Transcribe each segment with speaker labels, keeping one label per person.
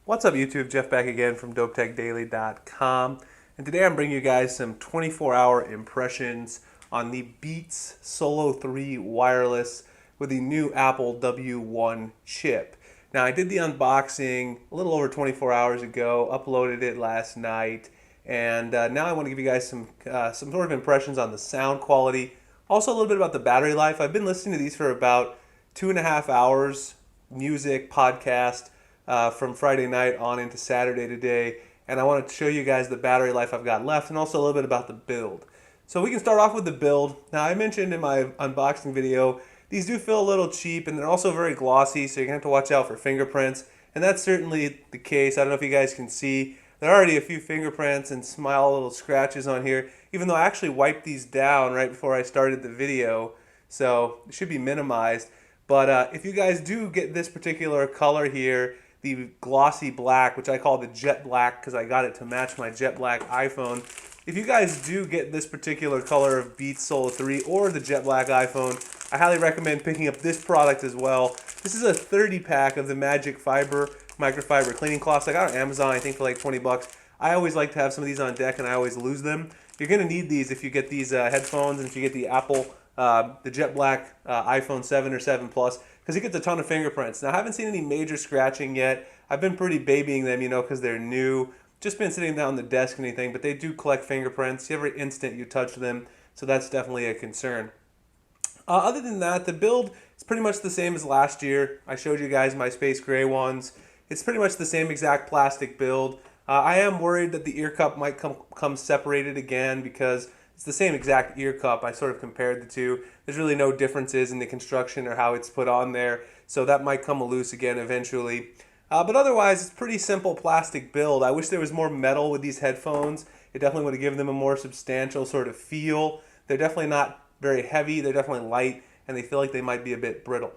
Speaker 1: What's up YouTube? Jeff back again from DopeTechDaily.com, and today I'm bringing you guys some 24-hour impressions on the Beats Solo 3 wireless with the new Apple W1 chip. Now I did the unboxing a little over 24 hours ago, uploaded it last night, and now I want to give you guys some sort of impressions on the sound quality, also a little bit about the battery life. I've been listening to these for about 2.5 hours, music, podcast, from Friday night on into Saturday today, and I wanted to show you guys the battery life I've got left and also a little bit about the build. So we can start off with the build. Now I mentioned in my unboxing video, these do feel a little cheap and they're also very glossy, so you're going to have to watch out for fingerprints, and that's certainly the case. I don't know if you guys can see, there are already a few fingerprints and small little scratches on here, even though I actually wiped these down right before I started the video, so it should be minimized. But if you guys do get this particular color here, the glossy black, which I call the jet black because I got it to match my jet black iPhone. If you guys do get this particular color of Beats Solo 3 or the jet black iPhone, I highly recommend picking up this product as well. This is a 30 pack of the Magic Fiber microfiber cleaning cloths. I got it on Amazon, I think for like 20 bucks. I always like to have some of these on deck and I always lose them. You're going to need these if you get these headphones and if you get the Apple, the jet black iPhone 7 or 7 Plus, because it gets a ton of fingerprints. Now, I haven't seen any major scratching yet. I've been pretty babying them, because they're new. Just been sitting down on the desk and anything, but they do collect fingerprints every instant you touch them, so that's definitely a concern. Other than that, the build is pretty much the same as last year. I showed you guys my space gray ones. It's pretty much the same exact plastic build. I am worried that the ear cup might come separated again because it's the same exact ear cup. I sort of compared the two. There's really no differences in the construction or how it's put on there, so that might come loose again eventually. But otherwise, it's pretty simple plastic build. I wish there was more metal with these headphones. It definitely would have given them a more substantial sort of feel. They're definitely not very heavy. They're definitely light, and they feel like they might be a bit brittle.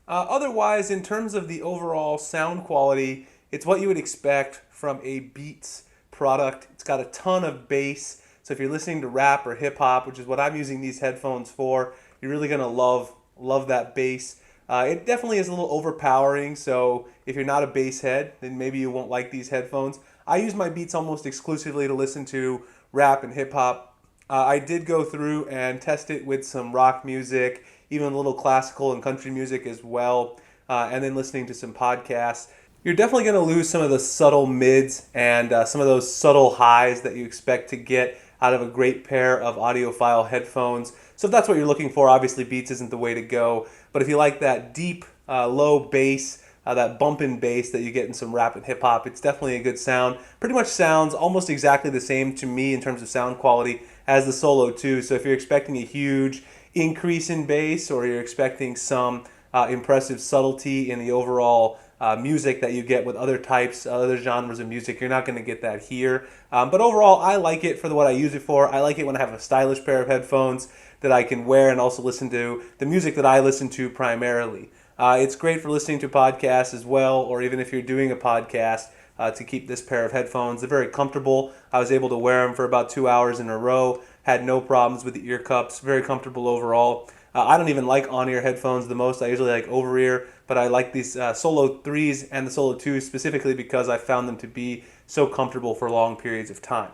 Speaker 1: Otherwise, in terms of the overall sound quality, it's what you would expect from a Beats product. It's got a ton of bass. So if you're listening to rap or hip hop, which is what I'm using these headphones for, you're really gonna love that bass. It definitely is a little overpowering, so if you're not a bass head, then maybe you won't like these headphones. I use my Beats almost exclusively to listen to rap and hip hop. I did go through and test it with some rock music, even a little classical and country music as well, and then listening to some podcasts. You're definitely going to lose some of the subtle mids and some of those subtle highs that you expect to get out of a great pair of audiophile headphones. So if that's what you're looking for, obviously Beats isn't the way to go. But if you like that deep, low bass, that bumping bass that you get in some rap and hip hop, it's definitely a good sound. Pretty much sounds almost exactly the same to me in terms of sound quality as the Solo 2. So if you're expecting a huge increase in bass or you're expecting some impressive subtlety in the overall music that you get with other types, other genres of music, you're not going to get that here. But overall, I like it for what I use it for. I like it when I have a stylish pair of headphones that I can wear and also listen to the music that I listen to primarily. It's great for listening to podcasts as well, or even if you're doing a podcast, to keep this pair of headphones. They're very comfortable. I was able to wear them for about 2 hours in a row, had no problems with the ear cups, very comfortable overall. I don't even like on-ear headphones the most. I usually like over-ear, but I like these Solo 3s and the Solo 2s specifically because I found them to be so comfortable for long periods of time.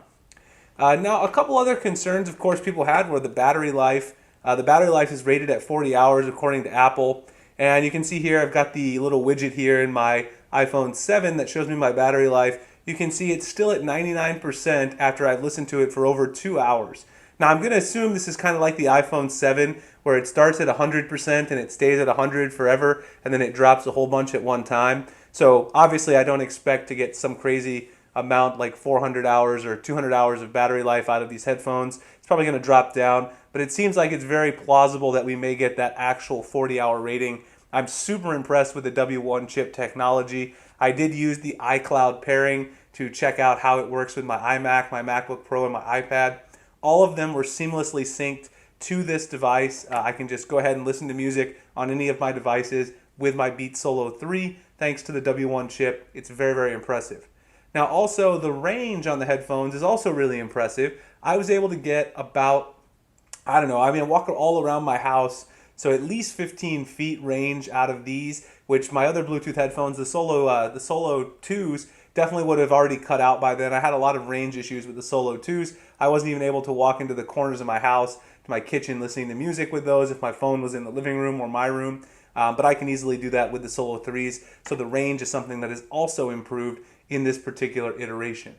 Speaker 1: Now, a couple other concerns, of course, people had were the battery life. The battery life is rated at 40 hours according to Apple, and you can see here I've got the little widget here in my iPhone 7 that shows me my battery life. You can see it's still at 99% after I've listened to it for over 2 hours. Now, I'm going to assume this is kind of like the iPhone 7, where it starts at 100% and it stays at 100 forever, and then it drops a whole bunch at one time. So obviously, I don't expect to get some crazy amount like 400 hours or 200 hours of battery life out of these headphones. It's probably going to drop down, but it seems like it's very plausible that we may get that actual 40-hour rating. I'm super impressed with the W1 chip technology. I did use the iCloud pairing to check out how it works with my iMac, my MacBook Pro, and my iPad. All of them were seamlessly synced to this device. I can just go ahead and listen to music on any of my devices with my Beats Solo 3 thanks to the W1 chip. It's very, very impressive. Now also the range on the headphones is also really impressive. I was able to get about, I walk all around my house So at least 15 feet range out of these, which my other Bluetooth headphones, the Solo 2s, definitely would have already cut out by then. I had a lot of range issues with the Solo 2s. I wasn't even able to walk into the corners of my house, to my kitchen, listening to music with those if my phone was in the living room or my room. But I can easily do that with the Solo 3s. So the range is something that is also improved in this particular iteration.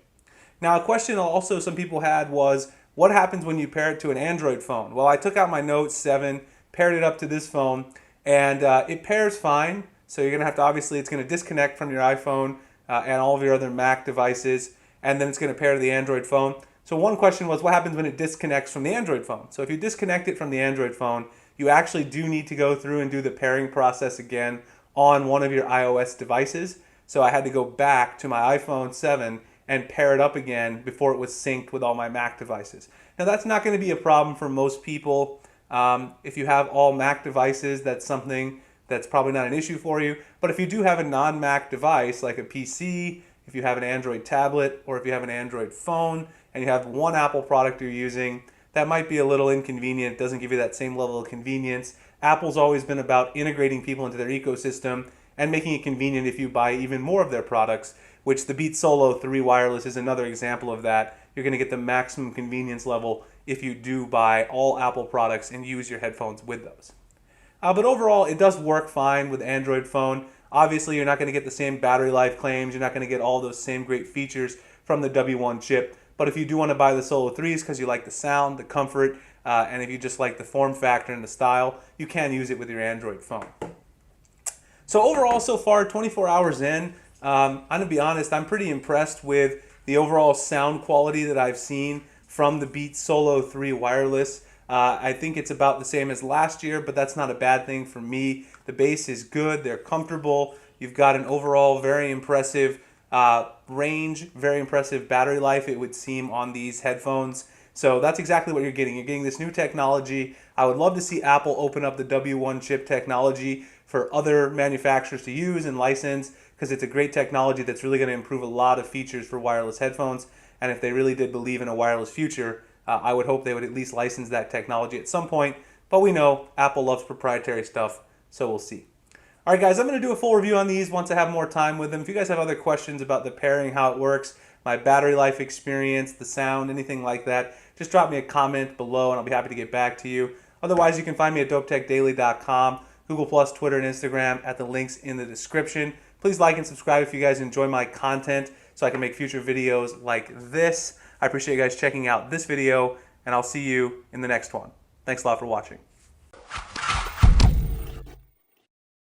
Speaker 1: Now, a question also some people had was, what happens when you pair it to an Android phone? Well, I took out my Note 7, paired it up to this phone, and it pairs fine. So you're going to have to, obviously, it's going to disconnect from your iPhone and all of your other Mac devices, and then it's going to pair to the Android phone. So one question was, what happens when it disconnects from the Android phone? So if you disconnect it from the Android phone, you actually do need to go through and do the pairing process again on one of your iOS devices. So I had to go back to my iPhone 7 and pair it up again before it was synced with all my Mac devices. Now that's not going to be a problem for most people. If you have all Mac devices, that's something that's probably not an issue for you. But if you do have a non-Mac device like a PC, if you have an Android tablet, or if you have an Android phone and you have one Apple product you're using, that might be a little inconvenient. It doesn't give you that same level of convenience. Apple's always been about integrating people into their ecosystem and making it convenient if you buy even more of their products, which the Beats Solo 3 Wireless is another example of that. You're going to get the maximum convenience level if you do buy all Apple products and use your headphones with those. But overall, it does work fine with Android phone. Obviously, you're not going to get the same battery life claims. You're not going to get all those same great features from the W1 chip. But if you do want to buy the Solo 3s because you like the sound, the comfort, and if you just like the form factor and the style, you can use it with your Android phone. So overall, so far, 24 hours in, I'm going to be honest, I'm pretty impressed with the overall sound quality that I've seen from the Beats Solo 3 Wireless. I think it's about the same as last year, but that's not a bad thing for me. The bass is good, they're comfortable. You've got an overall very impressive range, very impressive battery life, it would seem, on these headphones. So that's exactly what you're getting. You're getting this new technology. I would love to see Apple open up the W1 chip technology for other manufacturers to use and license, because it's a great technology that's really going to improve a lot of features for wireless headphones. And if they really did believe in a wireless future, I would hope they would at least license that technology at some point. But we know Apple loves proprietary stuff, so we'll see. All right, guys, I'm going to do a full review on these once I have more time with them. If you guys have other questions about the pairing, how it works, my battery life experience, the sound, anything like that, just drop me a comment below and I'll be happy to get back to you. Otherwise, you can find me at dopetechdaily.com, Google+, Twitter, and Instagram at the links in the description. Please like and subscribe if you guys enjoy my content so I can make future videos like this. I appreciate you guys checking out this video, and I'll see you in the next one. Thanks a lot for watching.